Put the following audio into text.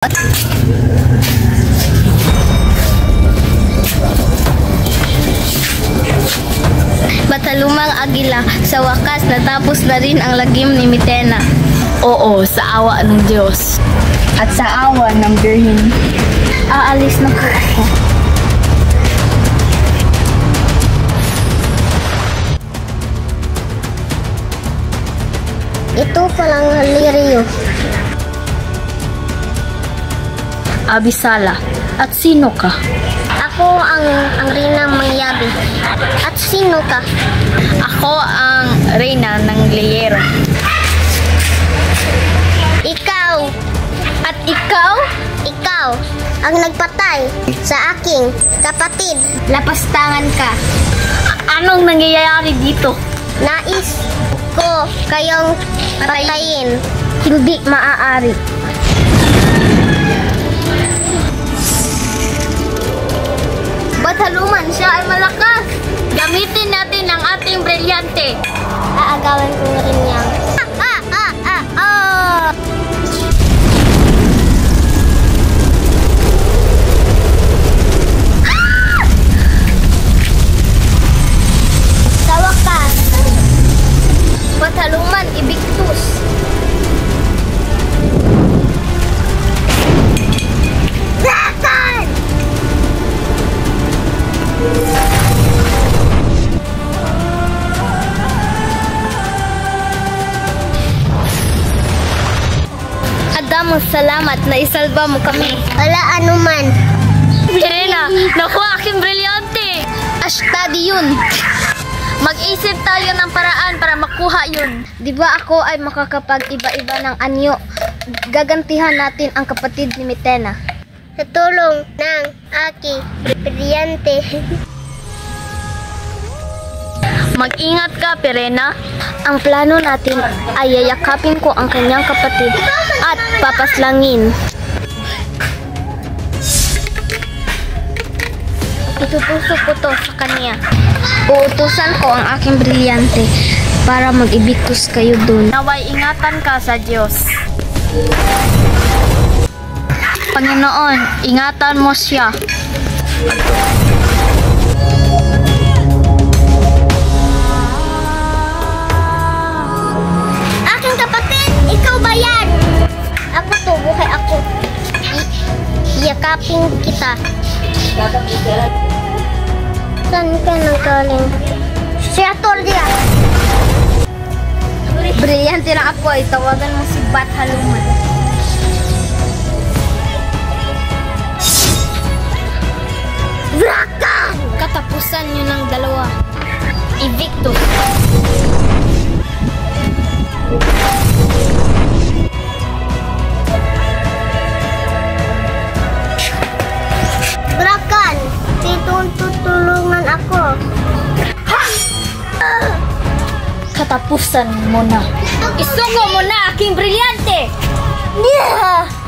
Matalumang Agila, sa wakas natapos na rin ang lagim ni Mitena. Oo, sa awa ng Diyos. At sa awa ng Birhen. Aalis na po ako. Ito palang Lirio. Abisala, at sino ka? Ako ang Rina Mayyabi. At sino ka? Ako ang Reyna ng Leyero. Ikaw. At ikaw? Ikaw ang nagpatay sa aking kapatid. Lapastangan ka. Anong nangyayari dito? Nais ko kayong patayin. Hindi maaari. Bataluman, siya ay malakas. Gamitin natin ang ating brilyante. Aagawan ko na rin niya. Sa wakas, Bataluman, ibigtus. Dragon! Adamo, salamat na isalba mo kami. Wala anuman. Reyna, naku, aking brilyante. Ashtadi yun. Mag-isip tayo ng paraan para makuha yun. Di ba ako ay makakapag-iba-iba ng anyo? Gagantihan natin ang kapatid ni Mitena. Sa tulong ng aking brilyante. Mag-ingat ka, Pirena. Ang plano natin ay yayakapin ko ang kanyang kapatid at papaslangin. Itutusok ko to sa kanya. Uutusan ko ang aking brilyante para mag-ibigtus kayo dun. Naway ingatan ka sa Diyos. Panginoon, ingatan mo siya. Aking kapatid, ikaw ba yan? Ako to, buhay ako. Yakapin kita. Saan ka nanggaling? Si Atordia. Brilyante na ako ay tawagan mo si Bataluman. Dragon! Katapusan nyo ng dalawa. Evictus. Dragon! Tutulungan ako. Katapusan mo na. Isugo mo na aking brilyante! Yeah!